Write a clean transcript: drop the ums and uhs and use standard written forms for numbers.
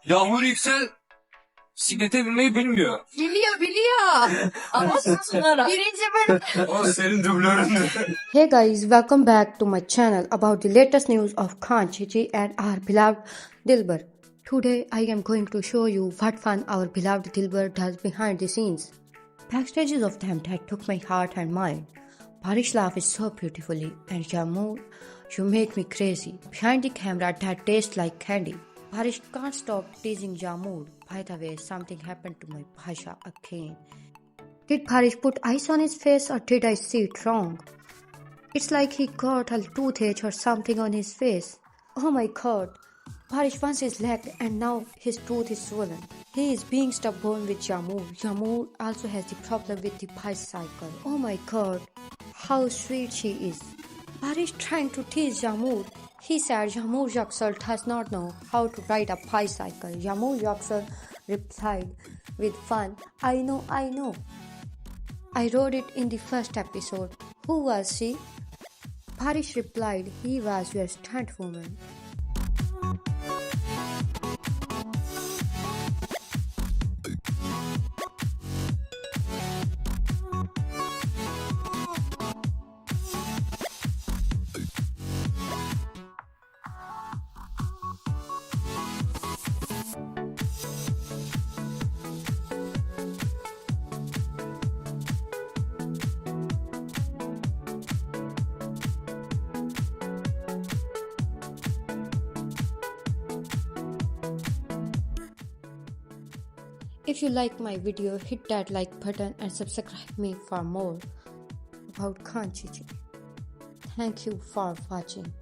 Yağmur Yüksel bisiklete binmeyi bilmiyor. Biliyor. Ama susunarak. Birinci bölüm. O senin dublörün. Hey guys, welcome back to my channel about the latest news of Khan Chichi and our beloved Dilbar. Today I am going to show you what fun our beloved Dilbar does behind the scenes. Backstages of them that took my heart and mind. Barish laughs so beautifully and Yagmur, you make me crazy. Behind the camera that tastes like candy. Barish can't stop teasing Yagmur. By the way, something happened to my Bhasha again. Did Barish put ice on his face or did I see it wrong? It's like he got a toothache or something on his face. Oh my god. Barish once is lagged and now his tooth is swollen. He is being stubborn with Yagmur. Yagmur also has the problem with the bicycle. Oh my god. How sweet she is. Barish trying to tease Yagmur. He said Yagmur Yüksel does not know how to ride a bicycle. Yagmur Yüksel replied with fun, I know. I wrote it in the first episode. Who was she? Barish replied, he was your stunt woman. If you like my video, hit that like button and subscribe me for more about Khan Chichi. Thank you for watching.